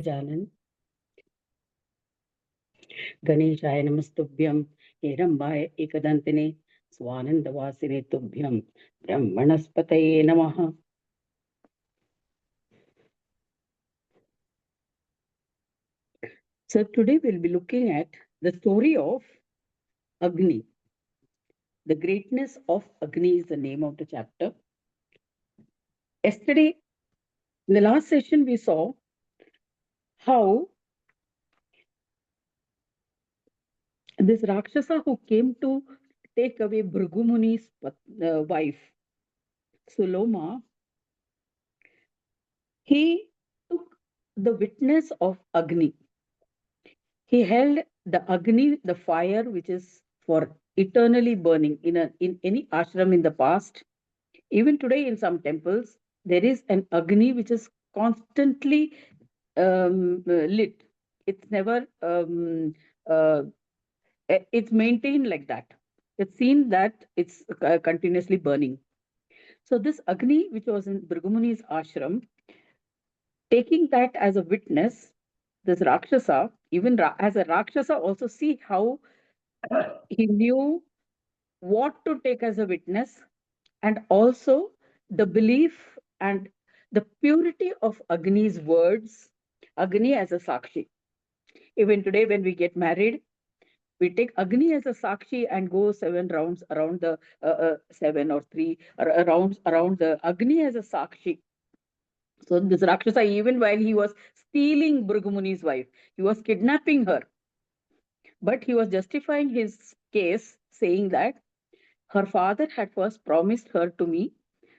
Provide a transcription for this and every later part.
Gajanan, Ganeshaya Namastubhyam, Herambaya Ekadantine, Swanandavasine Tubhyam, Brahmanaspataye Namaha. So today we'll be looking at the story of Agni. The greatness of Agni is the name of the chapter. Yesterday, in the last session, we saw how this Rakshasa who came to take away Bhrigu Muni's wife, Suloma, he took the witness of Agni. He held the Agni, the fire which is for eternally burning in any ashram in the past. Even today in some temples, there is an Agni which is constantly lit. It's never, uh, it's maintained like that. It's seen that it's continuously burning. So this Agni, which was in Bhrigu ashram, taking that as a witness, this Rakshasa, even as a Rakshasa, also see how he knew what to take as a witness, and also the belief and the purity of Agni's words, Agni as a Sakshi. Even today, when we get married, we take Agni as a Sakshi and go 7 rounds around the 7 or 3 rounds around the Agni as a Sakshi. So this Rakshasa, even while he was stealing Bhrigu wife, he was kidnapping her. But he was justifying his case, saying that her father had first promised her to me.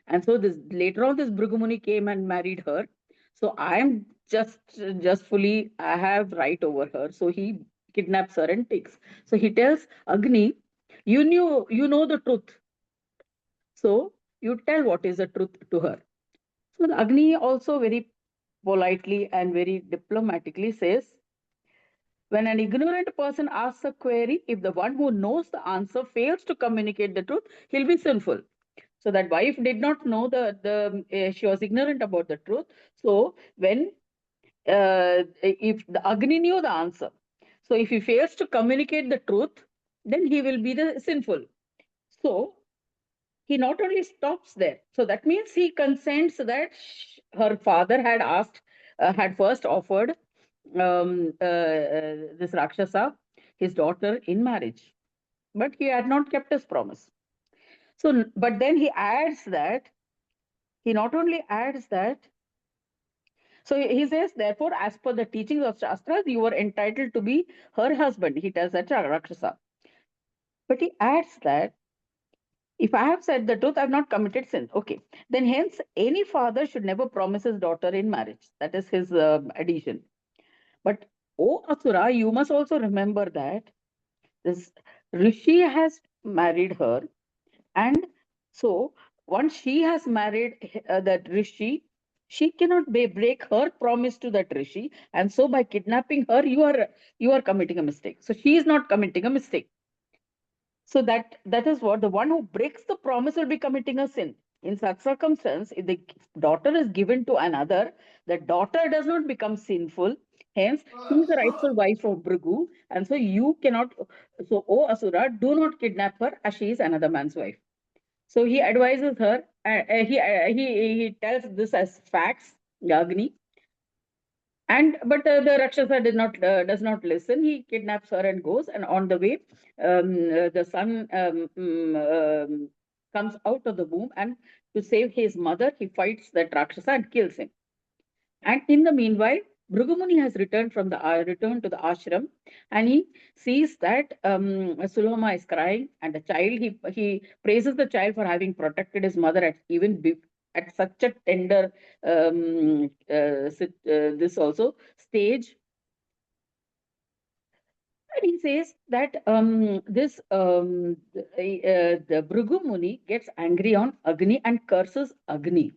And so this later on, this Bhrigu came and married her. So I am just fully, I have right over her. So he kidnaps her and takes. So he tells Agni, you know the truth. So you tell what is the truth to her. So the Agni also very politely and very diplomatically says, when an ignorant person asks a query, if the one who knows the answer fails to communicate the truth, he'll be sinful. So that wife did not know she was ignorant about the truth. So when if the Agni knew the answer, so if he fails to communicate the truth, then he will be the sinful. So he not only stops there, so that means he consents that her father had had first offered this Rakshasa, his daughter, in marriage, but he had not kept his promise. So, but then he adds that, he not only adds that, so he says, therefore, as per the teachings of Shastras, you were entitled to be her husband. He tells that Rakshasa. But he adds that, if I have said the truth, I have not committed sin. Okay. Then hence, any father should never promise his daughter in marriage. That is his addition. But, O Asura, you must also remember that this Rishi has married her. And so once she has married that Rishi, she cannot break her promise to that Rishi. And so by kidnapping her, you are committing a mistake. So she is not committing a mistake. So that is what the one who breaks the promise will be committing a sin. In such circumstance, if the daughter is given to another, the daughter does not become sinful. Hence, she is the rightful wife of Bhrigu, and so you cannot. So, O Asura, do not kidnap her, as she is another man's wife. So he advises her. He tells this as facts, Agni. And but the Rakshasa does not listen. He kidnaps her and goes. And on the way, the son comes out of the womb, and to save his mother, he fights that Rakshasa and kills him. And in the meanwhile, Bhrigumuni has returned to the ashram, and he sees that Suloma is crying, and the child, he praises the child for having protected his mother at such a tender this also stage. And he says that the Bhrigu Muni gets angry on Agni and curses Agni.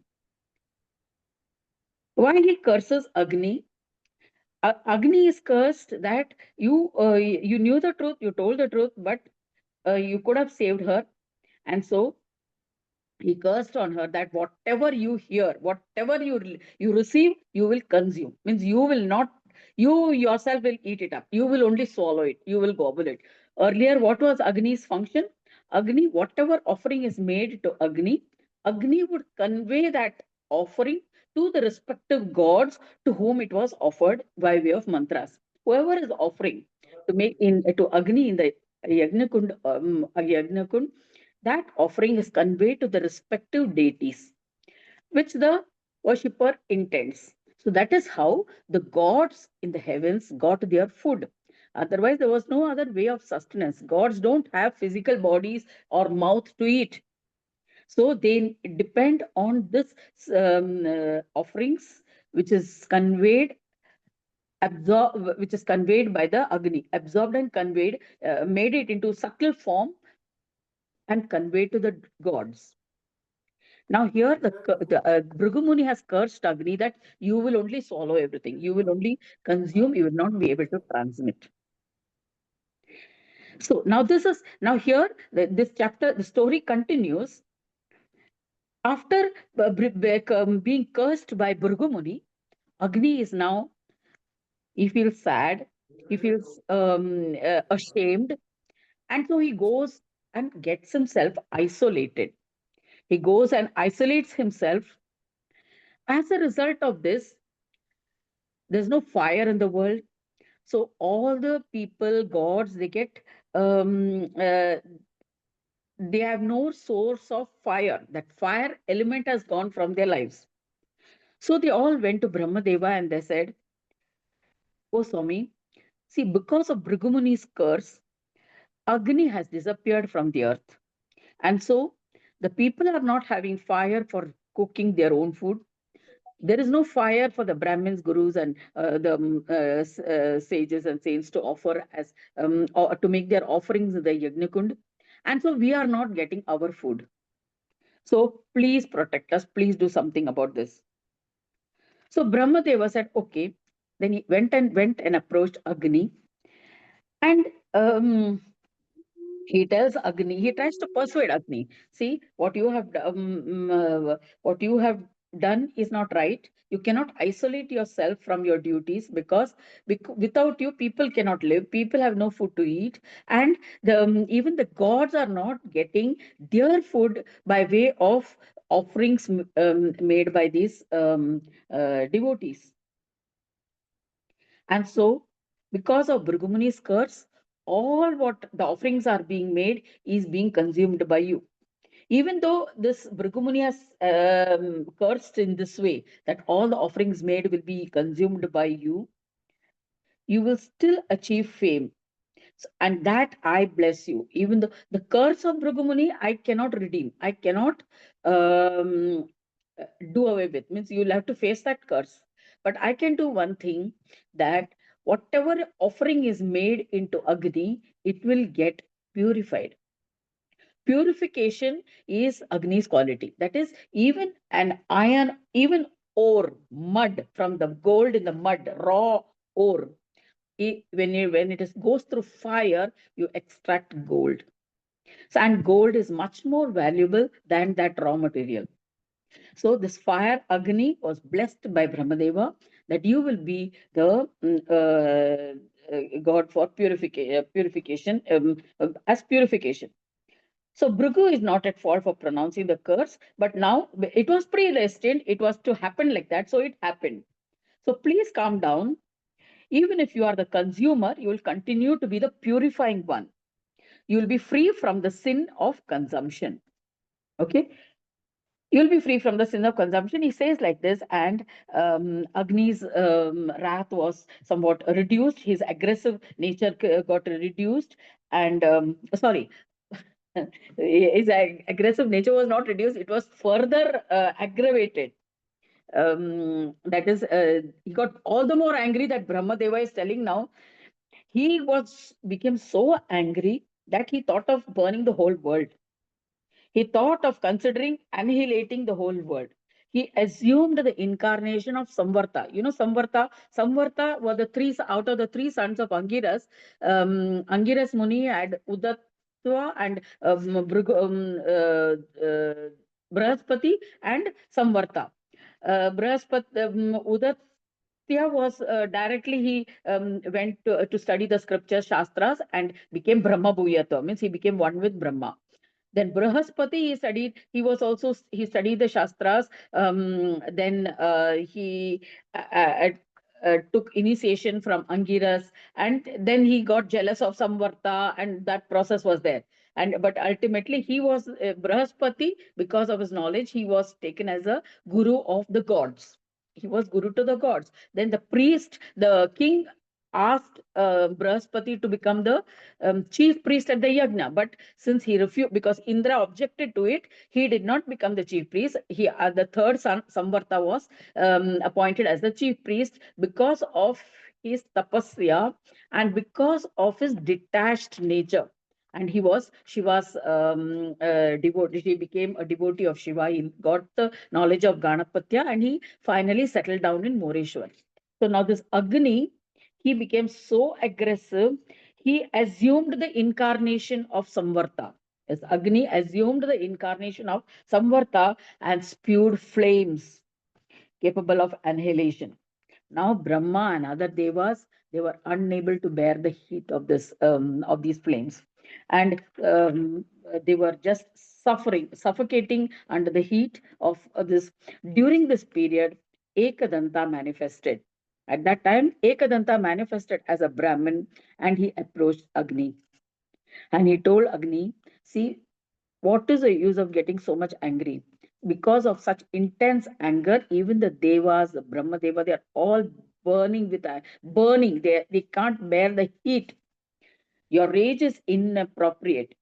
Why he curses Agni? Agni is cursed that you knew the truth, you told the truth, but you could have saved her. And so he cursed on her that whatever you hear, whatever you receive, you will consume. Means you will not You yourself will eat it up. You will only swallow it. You will gobble it. Earlier, what was Agni's function? Agni, whatever offering is made to Agni, Agni would convey that offering to the respective gods to whom it was offered by way of mantras. Whoever is offering to make in to Agni in the Yajna that offering is conveyed to the respective deities, which the worshipper intends. So that is how the gods in the heavens got their food. Otherwise, there was no other way of sustenance. Gods don't have physical bodies or mouth to eat. So they depend on this offerings, which is conveyed which is conveyed by the Agni, absorbed and conveyed, made it into subtle form and conveyed to the gods. Now here the Bhrigu Muni has cursed Agni that you will only swallow everything. You will only consume. You will not be able to transmit. So now here this chapter, the story continues. After being cursed by Bhrigu Muni, Agni is now, he feels sad. He feels ashamed. And so he goes and gets himself isolated. He goes and isolates himself. As a result of this, there's no fire in the world. So all the people, gods, they have no source of fire. That fire element has gone from their lives. So they all went to Brahmadeva and they said, "Oh Swami, see, because of Bhrigu curse, Agni has disappeared from the earth. And so the people are not having fire for cooking their own food. There is no fire for the Brahmins, gurus, and the sages and saints to offer as or to make their offerings in the Yajna. And so we are not getting our food. So please protect us. Please do something about this." So Brahmadeva said, "Okay." Then he went and approached Agni, and he tells Agni, he tries to persuade Agni. See, what you have done is not right. You cannot isolate yourself from your duties because without you, people cannot live. People have no food to eat, and even the gods are not getting their food by way of offerings made by these devotees. And so, because of Bhrigu curse, all what the offerings are being made is being consumed by you. Even though this Bhrigu has cursed in this way, that all the offerings made will be consumed by you, you will still achieve fame. So, and that I bless you. Even though the curse of Bhrigu I cannot redeem. I cannot um, do away with. Means you'll have to face that curse. But I can do one thing, that whatever offering is made into Agni, it will get purified. Purification is Agni's quality. That is, even an iron, even ore, mud from the gold in the mud, raw ore. When it goes through fire, you extract gold. So, and gold is much more valuable than that raw material. So this fire Agni was blessed by Brahmadeva that you will be the god for purification, as purification. So Bhrigu is not at fault for pronouncing the curse, but now it was predestined. It was to happen like that, so it happened. So please calm down. Even if you are the consumer, you will continue to be the purifying one. You will be free from the sin of consumption. Okay, you'll be free from the sin of consumption. He says like this, and Agni's wrath was somewhat reduced. His aggressive nature got reduced, and sorry, his aggressive nature was not reduced, it was further aggravated. That is, he got all the more angry that Brahmadeva is telling now. He became so angry that he thought of burning the whole world. He thought of considering annihilating the whole world. He assumed the incarnation of Samvarta. You know, Samvarta were the three out of the three sons of Angiras. Angiras Muni had Udattva and Brahaspati and Samvarta. Brahaspati, Ganapatya was directly he went to study the scriptures, Shastras, and became Brahma Bhuyata, means he became one with Brahma. Then Brahaspati, he was also, he studied the Shastras. Then he took initiation from Angiras, and then he got jealous of Samvarta, and that process was there. And but ultimately, he was Brahaspati, because of his knowledge, he was taken as a guru of the gods. He was guru to the gods. Then the king asked Brahaspati to become the chief priest at the yajna. But since he refused, because Indra objected to it, he did not become the chief priest. The third son, Samvarta, was appointed as the chief priest because of his tapasya and because of his detached nature. And he was Shiva's devotee. He became a devotee of Shiva. He got the knowledge of Ganapatya, and he finally settled down in Moreshwar. So now this Agni, he became so aggressive, he assumed the incarnation of Samvarta. Yes, Agni assumed the incarnation of Samvarta and spewed flames capable of annihilation. Now Brahma and other devas, they were unable to bear the heat of this of these flames, and they were just suffocating under the heat of this. During this period, Ekadanta manifested. At that time, Ekadanta manifested as a Brahmin, and he approached Agni, and he told Agni, "See, what is the use of getting so much angry? Because of such intense anger, even the devas, the Brahma Deva, they are all burning with burning. They can't bear the heat. Your rage is inappropriate.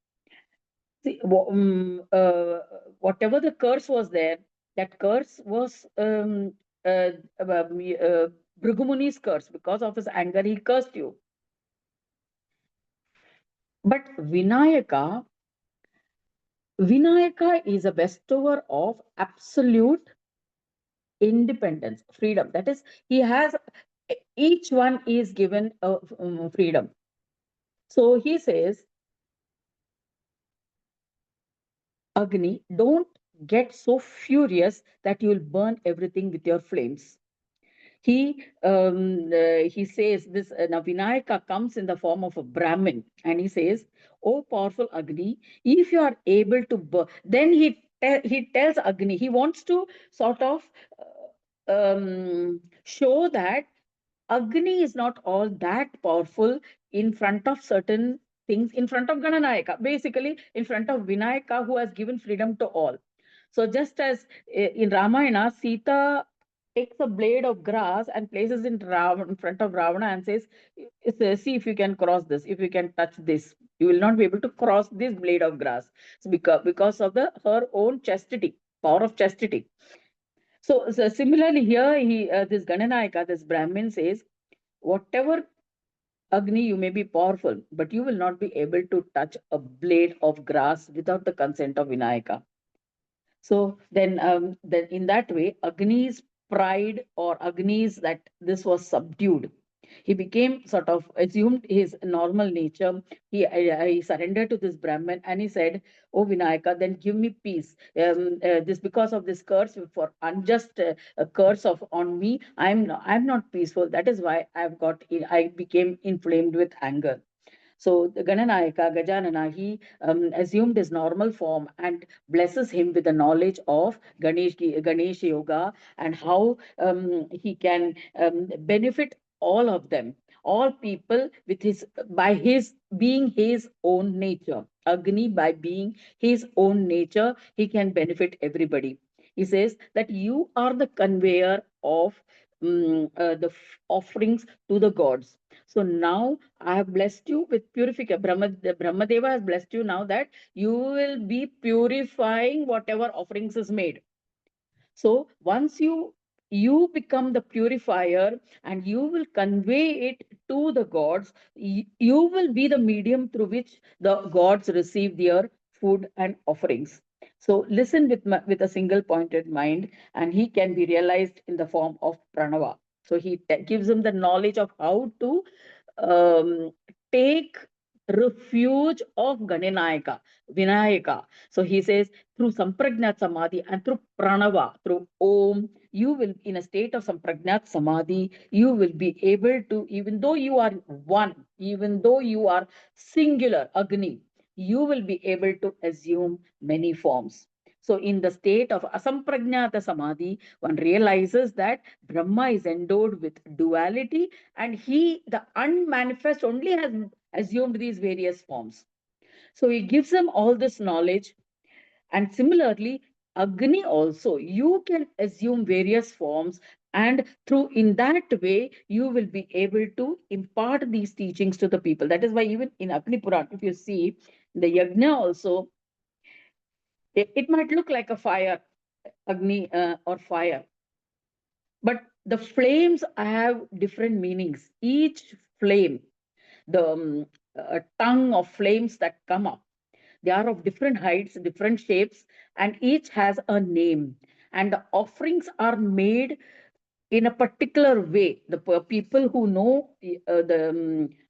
See, whatever the curse was there, that curse was Bhrigu curse. Because of his anger, he cursed you. But Vinayaka is a bestower of absolute independence, freedom. That is, he has, each one is given a freedom. So he says, Agni, don't get so furious that you'll burn everything with your flames. He says this, now Vinayaka comes in the form of a Brahmin, and he says, "Oh powerful Agni, if you are able to burn," then he tells Agni, he wants to sort of show that Agni is not all that powerful in front of certain things, in front of Gananayaka, basically in front of Vinayaka, who has given freedom to all. So just as in Ramayana, Sita takes a blade of grass and places it in front of Ravana and says, "See if you can cross this, if you can touch this. You will not be able to cross this blade of grass." So because of her own chastity, power of chastity. So similarly here, this Gananayaka, this Brahmin says, whatever Agni, you may be powerful, but you will not be able to touch a blade of grass without the consent of Vinayaka. So then in that way, Agni's pride or Agni's that this was subdued. He became sort of assumed his normal nature. He surrendered to this Brahman, and he said, "Oh Vinayaka, then give me peace. This because of this curse, for unjust curse of on me, I'm not peaceful. That is why I became inflamed with anger." So the Gananayaka, Gajanana, he assumed his normal form and blesses him with the knowledge of Ganesh Yoga, and how he can benefit all of them, all people, with his by his being his own nature. Agni, by being his own nature, he can benefit everybody. He says that you are the conveyor of the offerings to the gods. So now I have blessed you with purification. Brahmadeva has blessed you now that you will be purifying whatever offerings is made. So once you become the purifier and you will convey it to the gods, you will be the medium through which the gods receive their food and offerings. So listen with a single pointed mind, and he can be realized in the form of pranava. So he gives him the knowledge of how to um, take refuge of Vinayaka. So he says, through Sampragnat Samadhi and through Pranava, through Om, you will, in a state of Sampragnat Samadhi, you will be able to, even though you are one, even though you are singular, Agni, you will be able to assume many forms. So, in the state of Asampragnata Samadhi, one realizes that Brahma is endowed with duality, and he, the unmanifest, only has assumed these various forms. So, he gives them all this knowledge. And similarly, Agni also, you can assume various forms, and through in that way, you will be able to impart these teachings to the people. That is why, even in Agni Puran, if you see the Yajna also, it might look like a fire, Agni or fire, but the flames have different meanings. Each flame, the tongue of flames that come up, they are of different heights, different shapes, and each has a name. And the offerings are made in a particular way. The people who know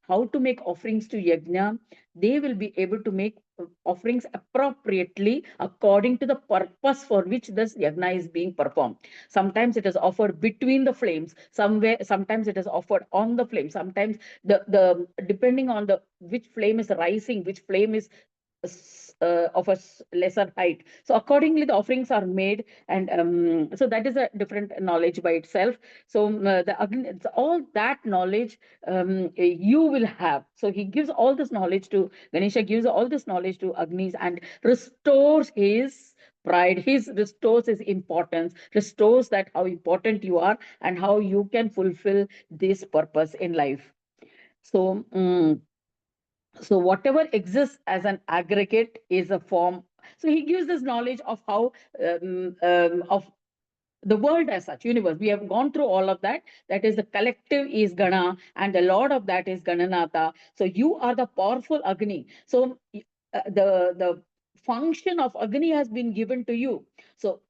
how to make offerings to yajna, they will be able to make offerings appropriately according to the purpose for which this yajna is being performed. Sometimes it is offered between the flames, somewhere, sometimes it is offered on the flame, sometimes the depending on the which flame is rising, which flame is of a lesser height. So accordingly, the offerings are made, and so that is a different knowledge by itself. So all that knowledge you will have. So he gives all this knowledge to Ganesha, gives all this knowledge to Agnis, and restores his pride, his restores his importance, restores that how important you are and how you can fulfill this purpose in life. So. So whatever exists as an aggregate is a form. So he gives this knowledge of how of the world as such, universe. We have gone through all of that. That is, the collective is Gana, and the Lord of that is Gananatha. So you are the powerful Agni. So the function of Agni has been given to you. So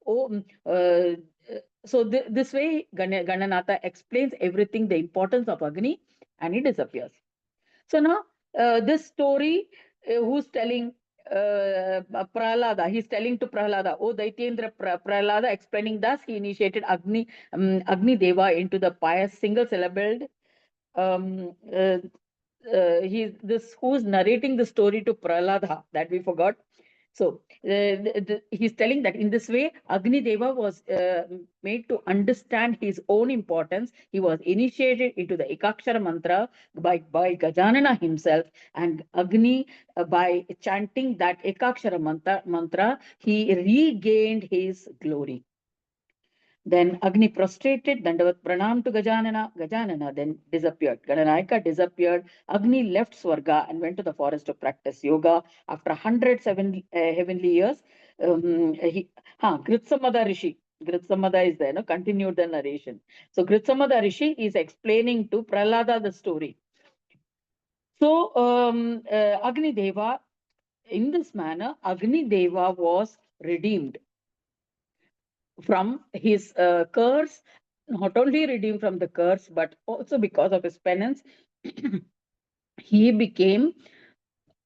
this way, Gananatha explains everything, the importance of Agni, and he disappears. So now, this story, who's telling Prahlada, he's telling to Prahlada, oh Daityendra, Prahlada explaining thus, he initiated Agni Deva into the pious single syllabled. Um, uh, he's this who's narrating the story to Prahlada, that we forgot. So he's telling that in this way, Agni Deva was made to understand his own importance. He was initiated into the Ekakshara mantra by Gajanana himself, and Agni, by chanting that Ekakshara mantra, he regained his glory. Then Agni prostrated, Dandavat pranam to Gajanana. Gajanana then disappeared. Gananayaka disappeared. Agni left Swarga and went to the forest to practice yoga. After 107 heavenly years, Gritsamada Rishi. Gritsamada is there, no? Continued the narration. So Gritsamada Rishi is explaining to Prahlada the story. So Agni Deva, in this manner, Agni Deva was redeemed from his curse, not only redeemed from the curse, but also because of his penance, he became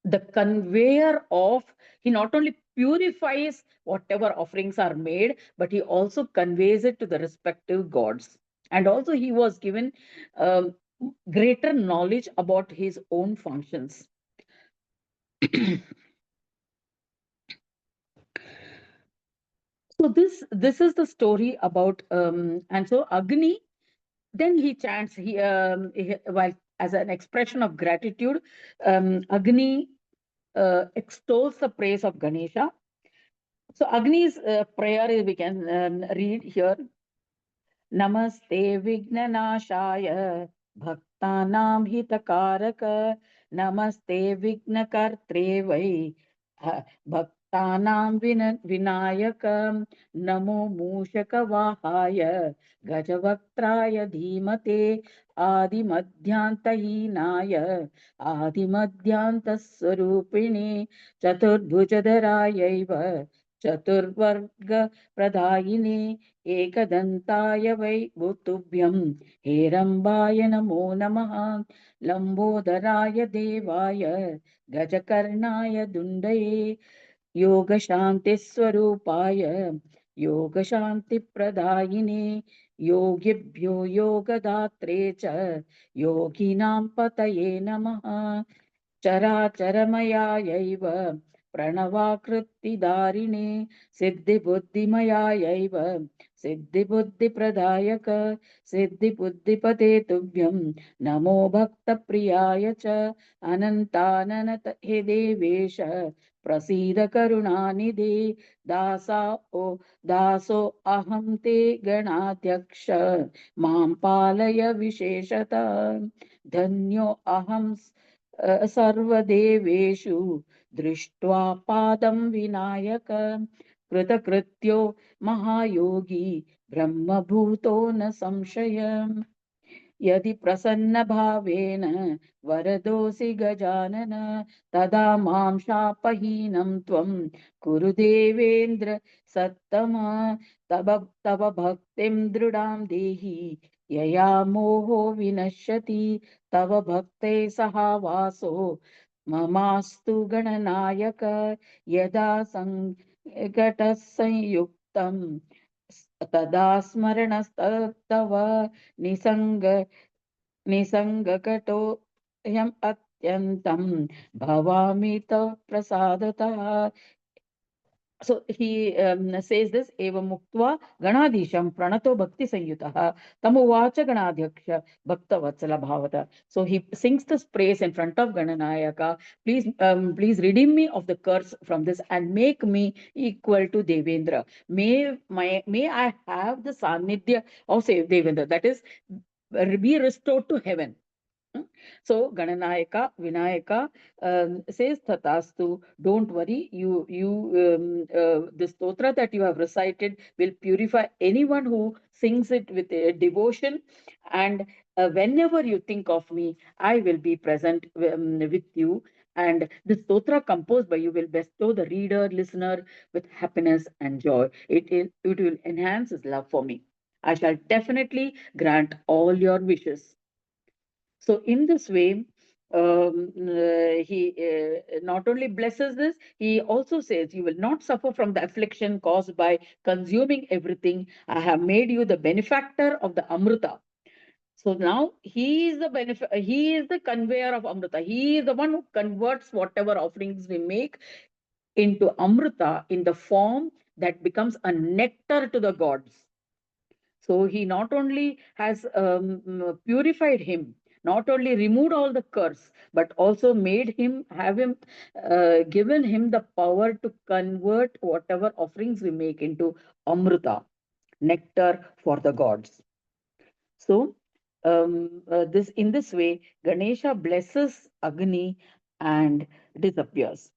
the conveyor of, he not only purifies whatever offerings are made, but he also conveys it to the respective gods. And also, he was given greater knowledge about his own functions. So this is the story about and so Agni. Then he chants, while as an expression of gratitude, Agni extols the praise of Ganesha. So Agni's prayer, we can read here. नमस्ते विघ्ननाशाय भक्तानां हितकारक नमस्ते विघ्नकर्त्रे वै भक्तानां विनायक नमो मूषकवाहाय गजवक्त्राय धीमते आदिमध्यान्तहीनाय आदिमध्यान्तस्वरूपिणे चतुर्भुजधरायैव चतुर्वर्ग प्रदायिने एकदन्ताय वै तुभ्यं हेरम्बाय नमो नमः लम्बोदराय देवाय गजकर्णाय दुण्डये योगशान्तिस्वरूपाय योगशान्तिप्रदायिने योगिभ्यो योगदात्रे च योगिनां पतये नमः चराचरमयायैव प्रणवाकृतिदारिणे सिद्धिबुद्धिमयायैव सिद्धिबुद्धिप्रदायक सिद्धिबुद्धिपते तुभ्यं नमो भक्तप्रियाय च अनन्ताननत हे देवेश प्रसीद करुणानिधे दासा ओ दासो अहं ते गणाध्यक्ष मां पालय विशेषतः धन्यो अहं सर्वदेवेषु दृष्ट्वा पादं विनायक कृतकृत्यो महायोगी ब्रह्मभूतो न संशयम् यदि प्रसन्नभावेन वरदोऽसि गजानन तदा मां शापहीनं त्वं कुरु देवेन्द्र सत्तम तव भक्तिं दृढां देहि यया मोहो विनश्यति तव भक्ते सहावासो ममास्तु गणनायक यदा संकटसंयुक्तं तदा स्मरणस्तव निसंग निसंगकटोऽयम् अत्यन्तं भवामि तव प्रसादतः. So he says this evam muktva ganadisham pranato bhakti sanyutah tamuvacha ganadhyaksha bhakta vatsala bhavata. So he sings this praise in front of Gananayaka. Please redeem me of the curse from this and make me equal to Devendra. May I have the sanidhya of say Devendra, that is be restored to heaven. So Gananayaka, Vinayaka says Tatastu, don't worry, the stotra that you have recited will purify anyone who sings it with a devotion, and whenever you think of me, I will be present with you. And the stotra composed by you will bestow the reader, listener with happiness and joy. It will enhance his love for me. I shall definitely grant all your wishes. So in this way, he not only blesses this, he also says, you will not suffer from the affliction caused by consuming everything. I have made you the benefactor of the Amrita. So now he is he is the conveyor of Amrita. He is the one who converts whatever offerings we make into Amrita in the form that becomes a nectar to the gods. So he not only has purified him, not only removed all the curse, but also made him, given him the power to convert whatever offerings we make into Amrita, nectar for the gods. So in this way, Ganesha blesses Agni and disappears.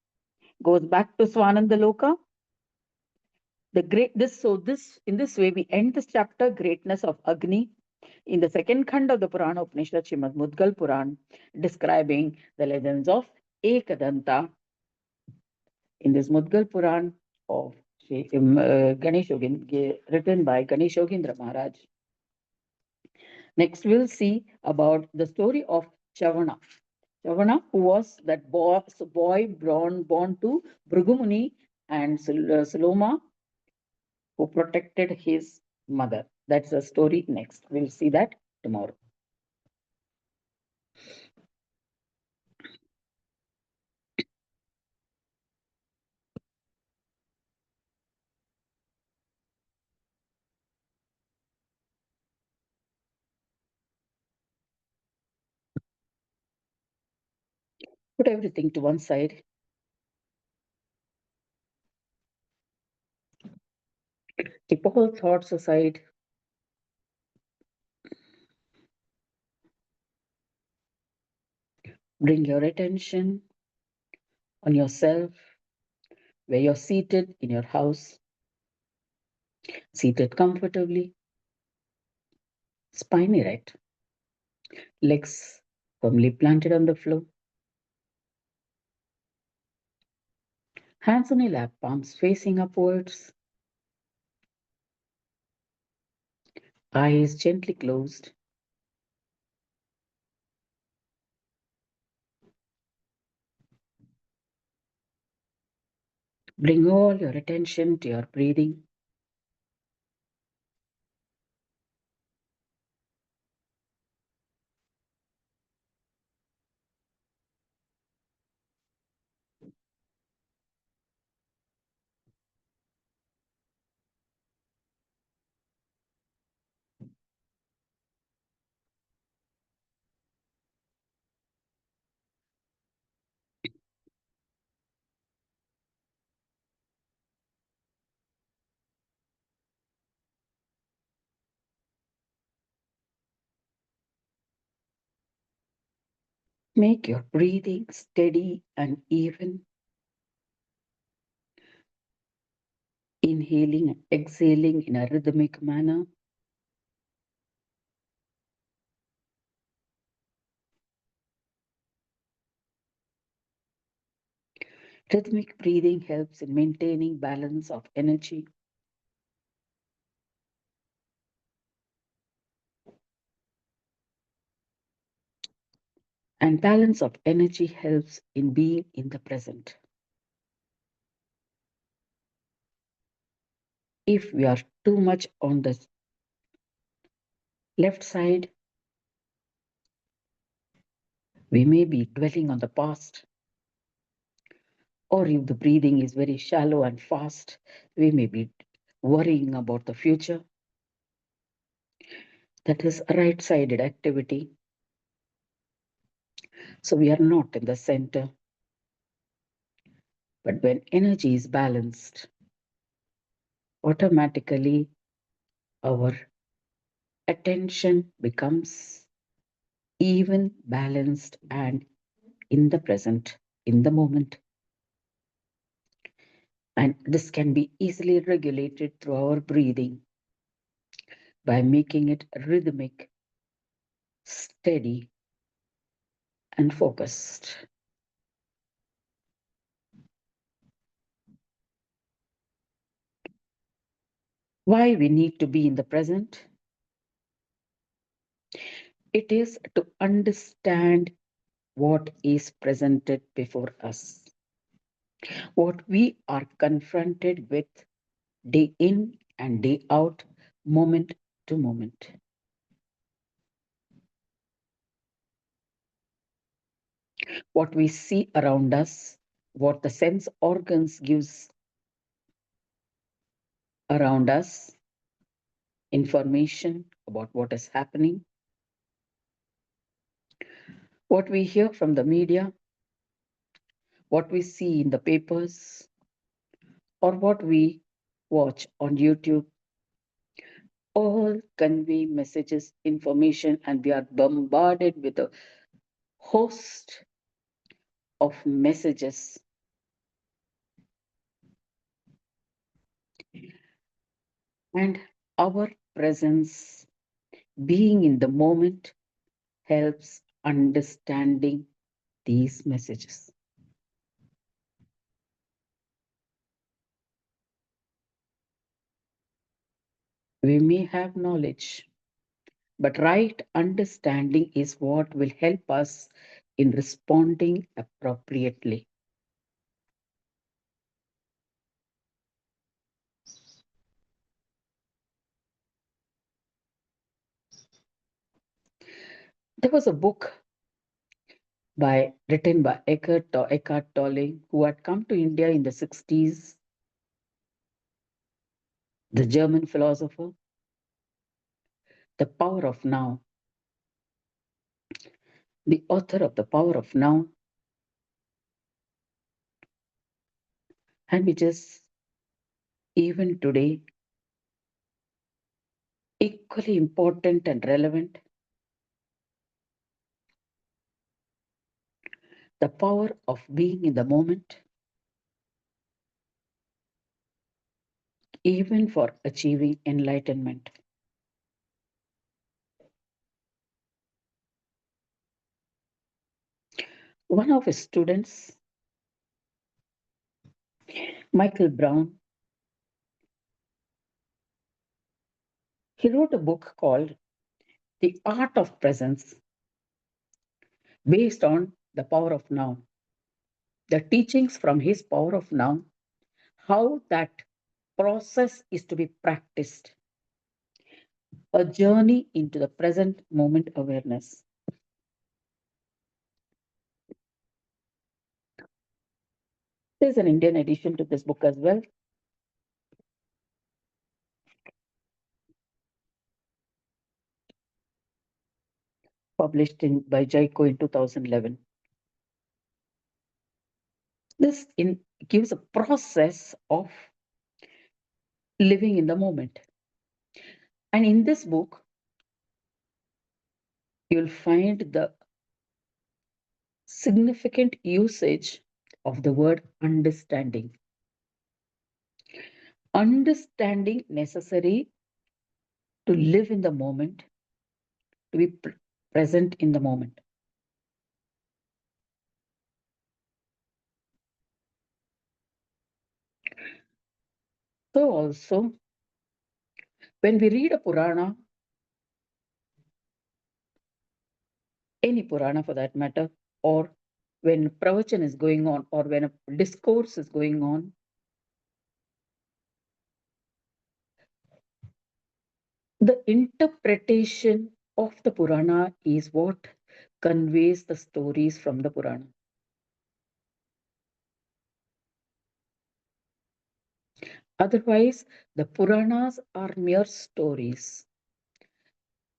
Goes back to Swananda Loka. In this way we end this chapter, greatness of Agni, in the second khand of the Purana Upanishad, Srimad Mudgal Puran, describing the legends of Ekadanta. In this Mudgal Puran of Ganesh written by Ganesh Yogindra Maharaj. Next we'll see about the story of Chavana. Chavana, who was that boy born to Bhrugumuni and Saloma, who protected his mother. That's the story next. We'll see that tomorrow. Put everything to one side. Keep all thoughts aside. Bring your attention on yourself, where you're seated in your house, seated comfortably, spine erect, legs firmly planted on the floor, Hands on your lap, palms facing upwards, eyes gently closed. Bring all your attention to your breathing. Make your breathing steady and even, inhaling and exhaling in a rhythmic manner. Rhythmic breathing helps in maintaining balance of energy, and balance of energy helps in being in the present. If we are too much on the left side, we may be dwelling on the past, or if the breathing is very shallow and fast, we may be worrying about the future. That is right sided activity. So we are not in the center. But when energy is balanced, automatically our attention becomes even, balanced, and in the present, in the moment. And this can be easily regulated through our breathing by making it rhythmic, steady, and focused. Why we need to be in the present? It is to understand what is presented before us, what we are confronted with day in and day out, moment to moment. What we see around us, what the sense organs gives around us, information about what is happening, what we hear from the media, what we see in the papers, or what we watch on YouTube, all convey messages, information, and we are bombarded with a host of messages. And our presence, being in the moment, helps understanding these messages. We may have knowledge, but right understanding is what will help us in responding appropriately. There was a book written by Eckhart Tolle, who had come to India in the 60s, the German philosopher, The Power of Now. The author of The Power of Now, and which is even today equally important and relevant. The power of being in the moment, even for achieving enlightenment. One of his students Michael Brown, he wrote a book called The Art of Presence based on the power of now. The teachings from his power of now, how that process is to be practiced, a journey into the present moment awareness. There's an Indian edition to this book as well, published by Jaiko in 2011. This gives a process of living in the moment. And in this book, you'll find the significant usage of the word understanding. Understanding necessary to live in the moment, to be present in the moment. So, also, when we read a Purana, any Purana for that matter, or when pravachan is going on, or when a discourse is going on, the interpretation of the Purana is what conveys the stories from the Purana. Otherwise, the Puranas are mere stories.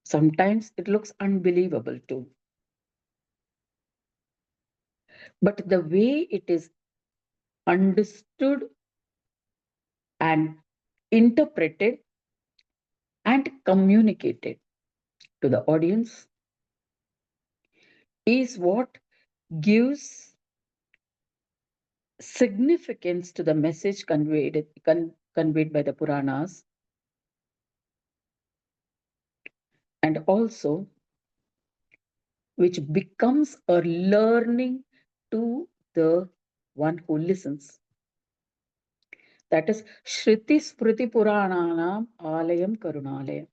Sometimes it looks unbelievable too. But the way it is understood and interpreted and communicated to the audience is what gives significance to the message conveyed by the Puranas, and also which becomes a learning to the one who listens. That is Shruti Smriti Purananam Alayam Karunalayam.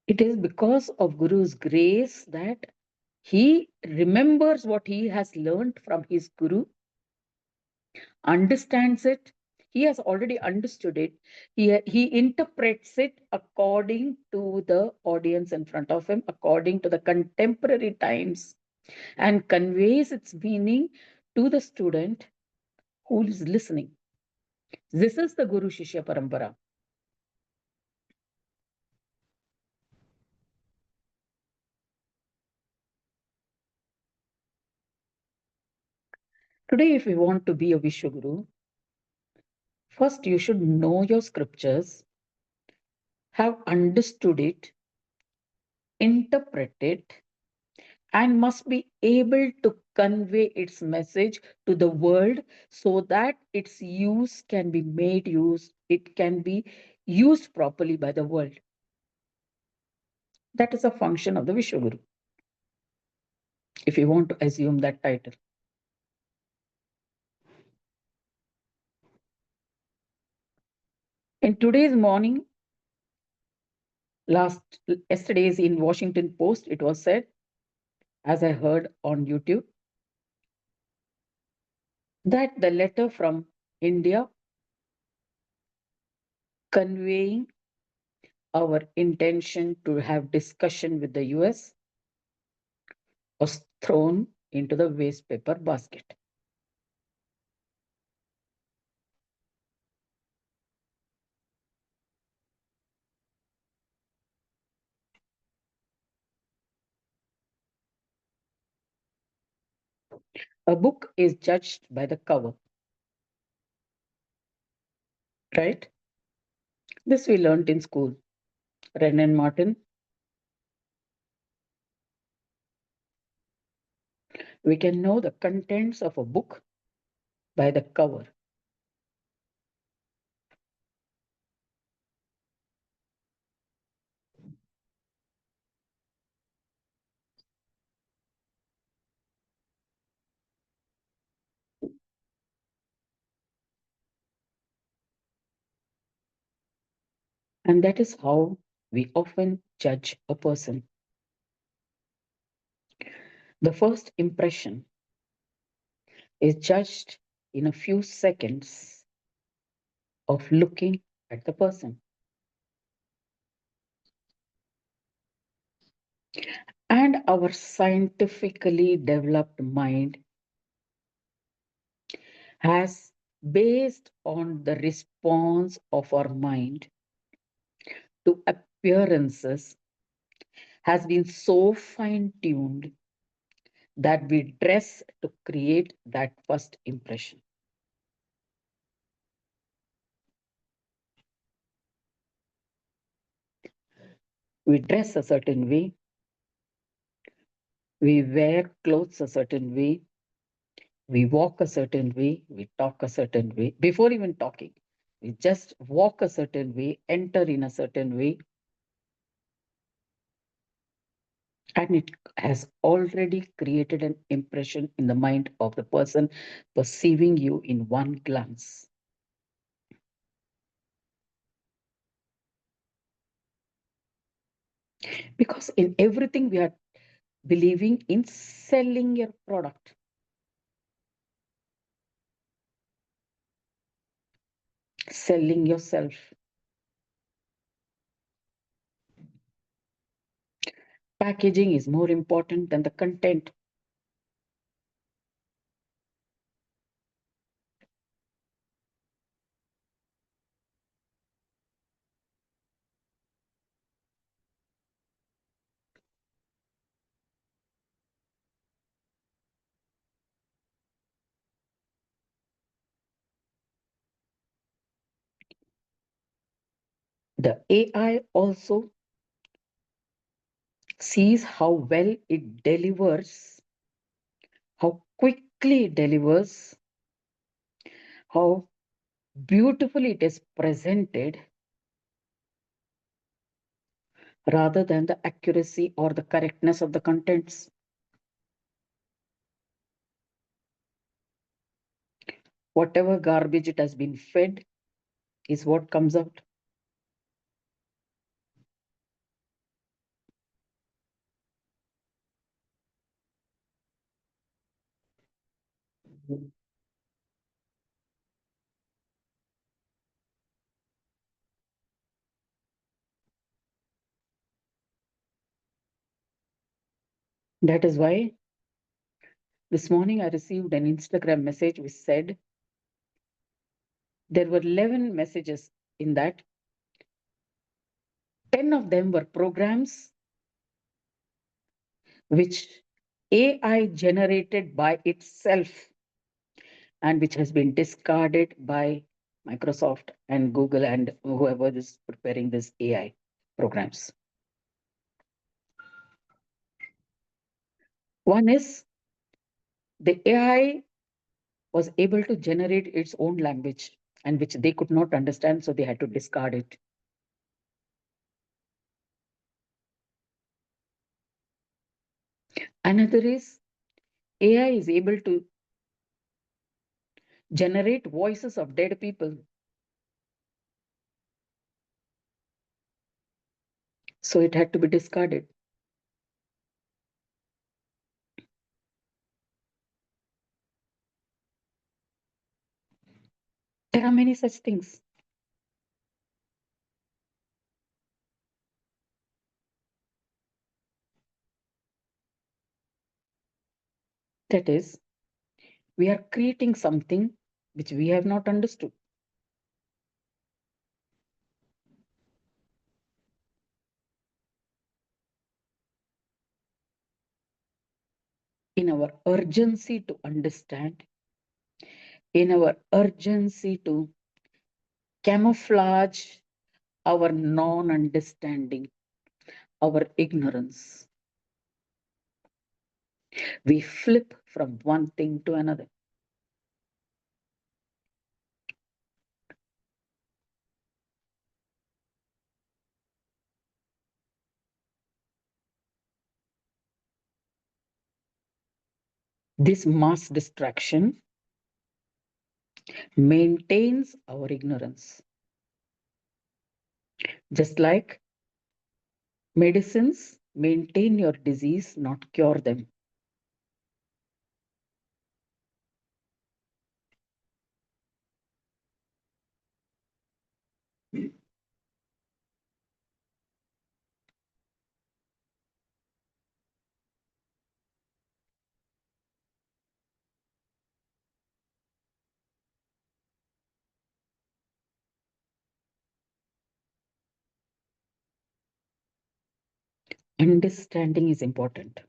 It is because of Guru's grace that he remembers what he has learned from his Guru, understands it. He has already understood it. He interprets it according to the audience in front of him, according to the contemporary times, and conveys its meaning to the student who is listening. This is the Guru Shishya Parampara. Today, if you want to be a Vishwaguru, first you should know your scriptures, have understood it, interpret it, and must be able to convey its message to the world so that its use can be made use, it can be used properly by the world. That is a function of the Vishwaguru, if you want to assume that title. In today's morning, yesterday's in Washington Post, it was said, as I heard on YouTube, that the letter from India conveying our intention to have discussion with the US was thrown into the waste paper basket. A book is judged by the cover, right? This we learned in school. Ren and Martin. We can know the contents of a book by the cover. And that is how we often judge a person. The first impression is judged in a few seconds of looking at the person. And our scientifically developed mind has, based on the response of our mind to appearances, has been so fine tuned that we dress to create that first impression. We dress a certain way, we wear clothes a certain way, we walk a certain way, we talk a certain way. Before even talking, we just walk a certain way, enter in a certain way, and it has already created an impression in the mind of the person perceiving you in one glance. Because in everything we are believing in selling your product, selling yourself. Packaging is more important than the content. The AI also sees how well it delivers, how quickly it delivers, how beautifully it is presented, rather than the accuracy or the correctness of the contents. Whatever garbage it has been fed is what comes out. That is why this morning I received an Instagram message which said there were 11 messages in that. 10 of them were programs which AI generated by itself and which has been discarded by Microsoft and Google and whoever is preparing this AI programs. One is the AI was able to generate its own language and which they could not understand, so they had to discard it. Another is AI is able to generate voices of dead people, so it had to be discarded. There are many such things. That is, we are creating something which we have not understood. In our urgency to understand, in our urgency to camouflage our non understanding, our ignorance, we flip from one thing to another. This mass distraction maintains our ignorance. Just like medicines maintain your disease, not cure them. Understanding is important.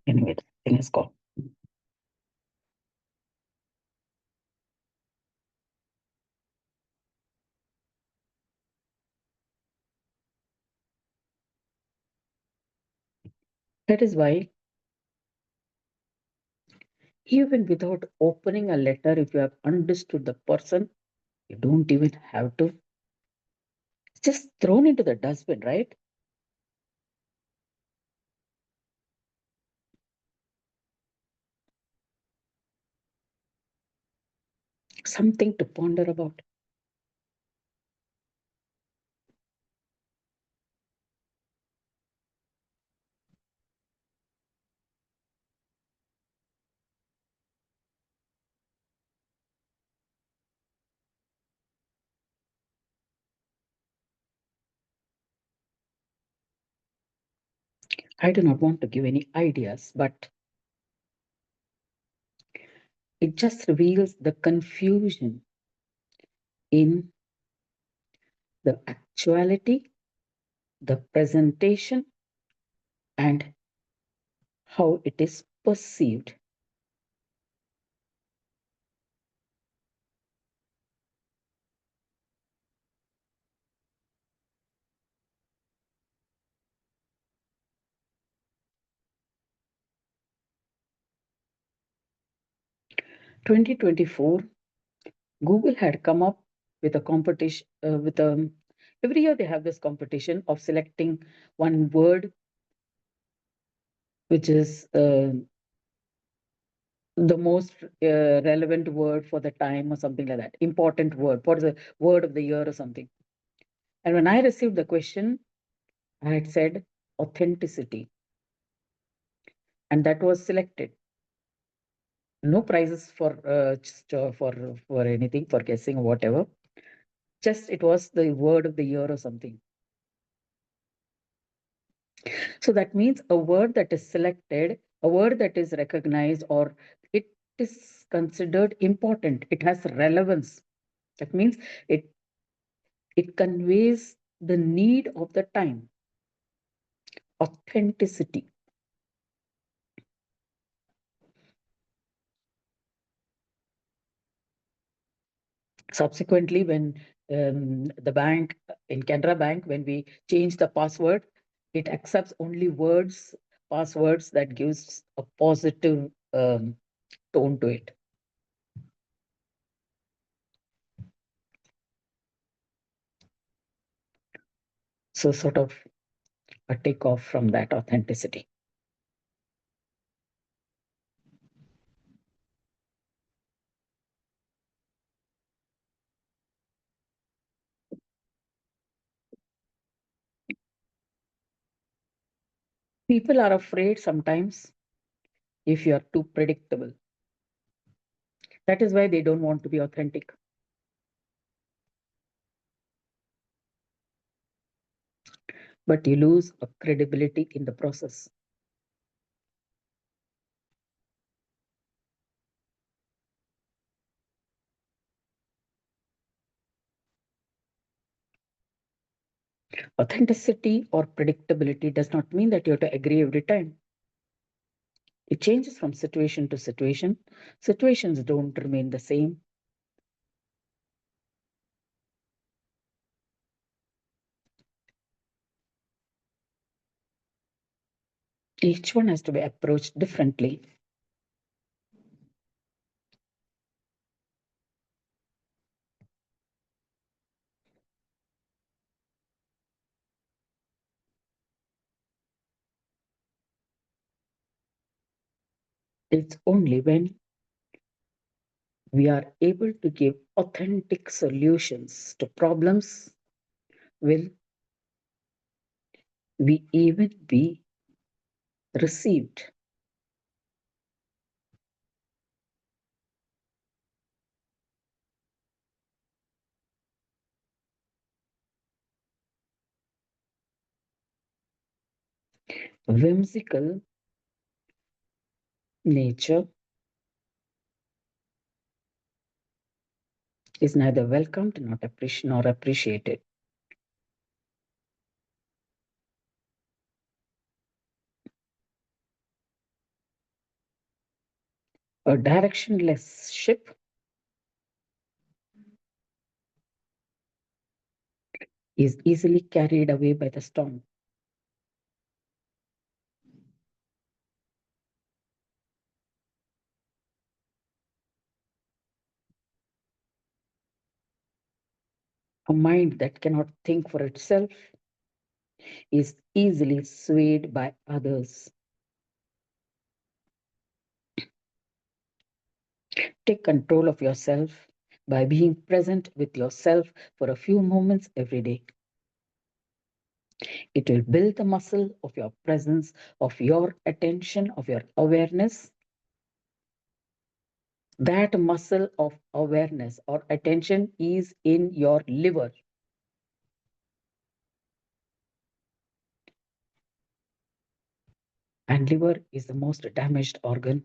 Anyway, thing is gone. That is why, even without opening a letter, if you have understood the person, you don't even have to. It's just thrown into the dustbin, right? Something to ponder about. I do not want to give any ideas, but it just reveals the confusion in the actuality, the presentation, and how it is perceived. 2024, Google had come up with a competition, every year they have this competition of selecting one word which is the most relevant word for the time or something like that, important word, for the word of the year or something. And when I received the question, I had said authenticity, and that was selected. No prizes for anything, for guessing or whatever. Just it was the word of the year or something. So that means a word that is selected, a word that is recognized, or it is considered important. It has relevance. That means it it conveys the need of the time, authenticity. Subsequently, when the bank in Canara Bank, when we change the password, it accepts only words, passwords that gives a positive tone to it. So sort of a takeoff from that authenticity. People are afraid sometimes if you are too predictable. That is why they don't want to be authentic. But you lose a credibility in the process. Authenticity or predictability does not mean that you have to agree every time. It changes from situation to situation. Situations don't remain the same. Each one has to be approached differently. It's only when we are able to give authentic solutions to problems will we even be received. Whimsical nature is neither welcomed nor appreciated. A directionless ship is easily carried away by the storm. A mind that cannot think for itself is easily swayed by others. Take control of yourself by being present with yourself for a few moments every day. It will build the muscle of your presence, of your attention, of your awareness. That muscle of awareness or attention is in your liver. And liver is the most damaged organ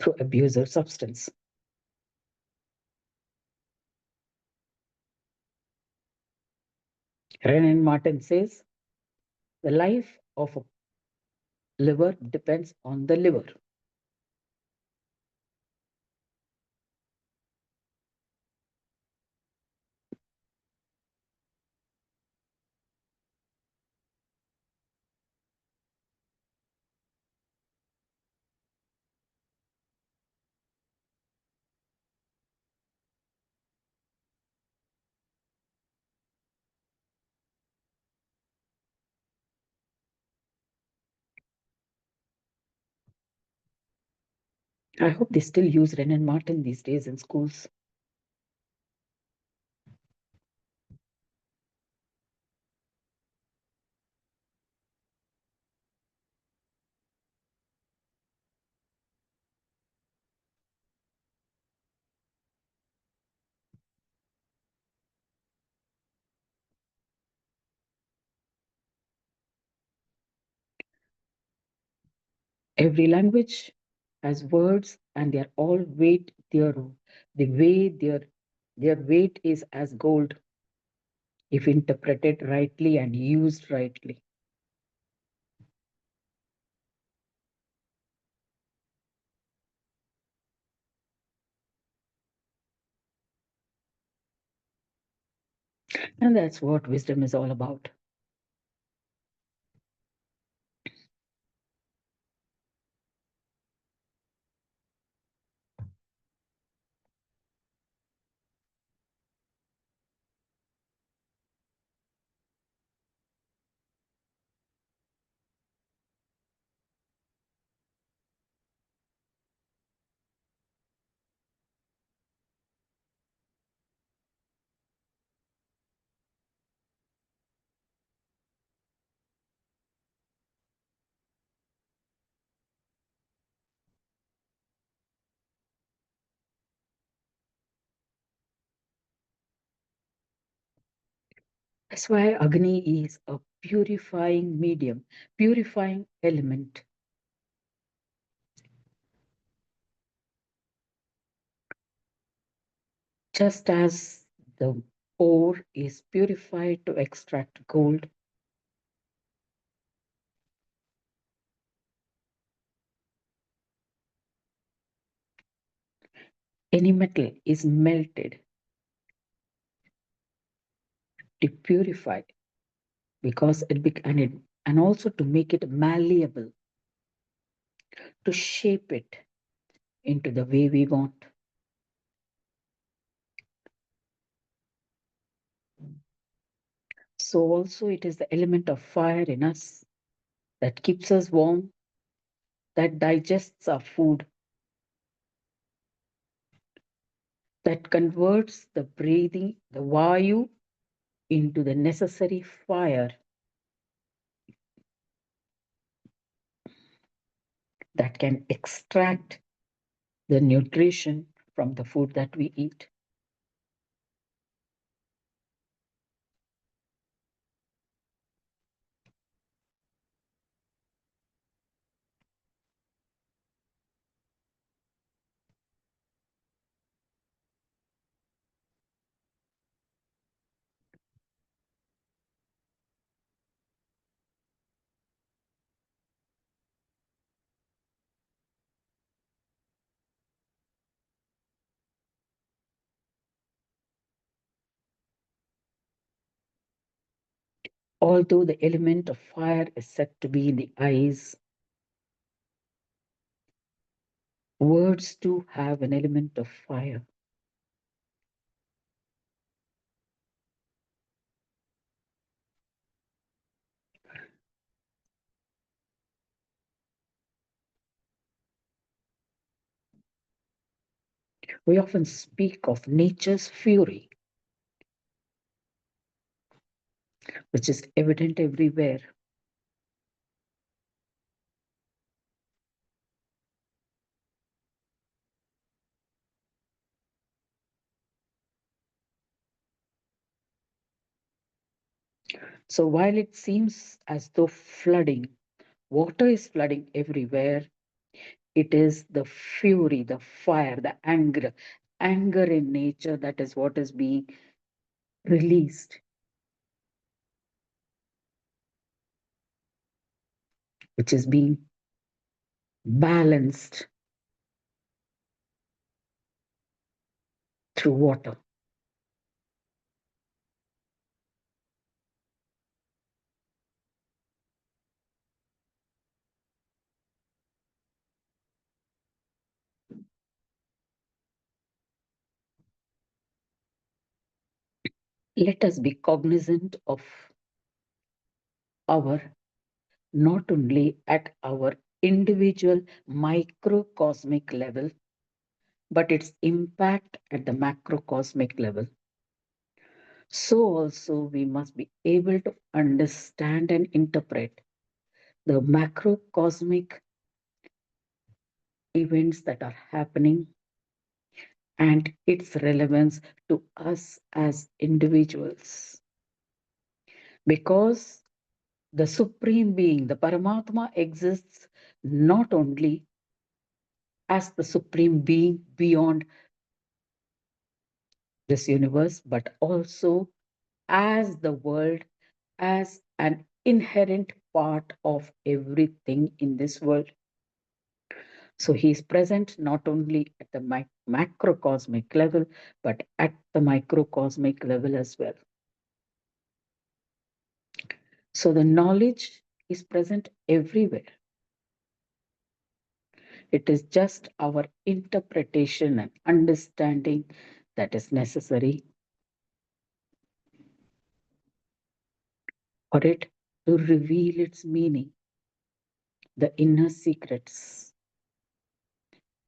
through abuse of substance. Renan Martin says the life of a liver depends on the liver. I hope they still use Renan Martin these days in schools. Every language has words and they are all weight the way their weight is as gold if interpreted rightly and used rightly. And that's what wisdom is all about. That's why Agni is a purifying medium, purifying element. Just as the ore is purified to extract gold, any metal is melted to purify because and also to make it malleable, to shape it into the way we want. So also it is the element of fire in us that keeps us warm, that digests our food, that converts the breathing, the vayu, into the necessary fire that can extract the nutrition from the food that we eat. Although the element of fire is said to be in the eyes, words too have an element of fire. We often speak of nature's fury, which is evident everywhere. So while it seems as though water is flooding everywhere, it is the fury, the fire, the anger in nature that is what is being released, which is being balanced through water. Let us be cognizant of our, not only at our individual microcosmic level, but its impact at the macrocosmic level. So also we must be able to understand and interpret the macrocosmic events that are happening and its relevance to us as individuals. Because the Supreme Being, the Paramatma, exists not only as the Supreme Being beyond this universe, but also as the world, as an inherent part of everything in this world. So he is present not only at the macrocosmic level, but at the microcosmic level as well. So the knowledge is present everywhere. It is just our interpretation and understanding that is necessary for it to reveal its meaning, the inner secrets,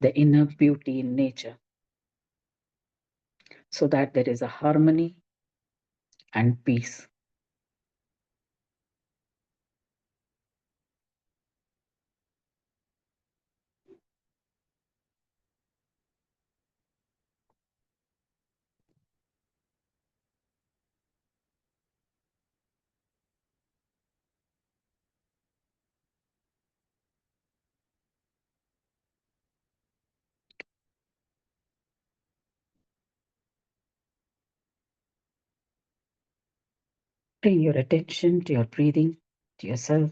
the inner beauty in nature, so that there is a harmony and peace. Bring your attention to your breathing, to yourself.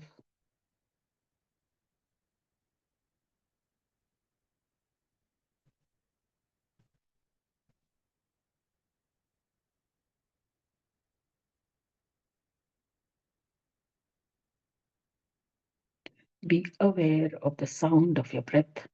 Be aware of the sound of your breath.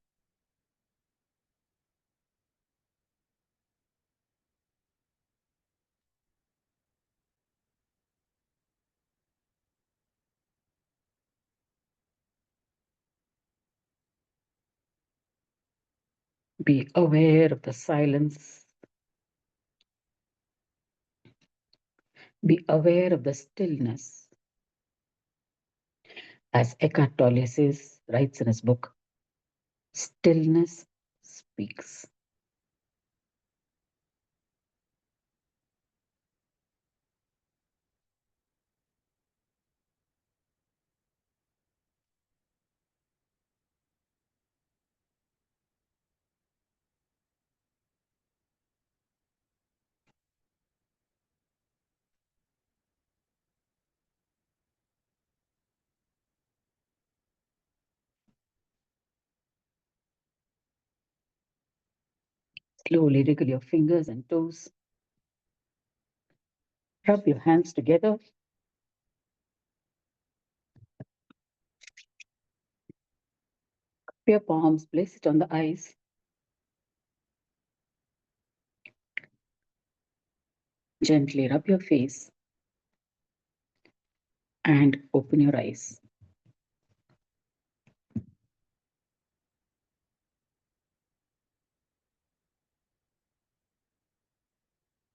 Be aware of the silence. Be aware of the stillness. As Eckhart Tolle says, writes in his book, stillness speaks. Slowly wriggle your fingers and toes. Rub your hands together. Cup your palms, place it on the eyes. Gently rub your face and open your eyes.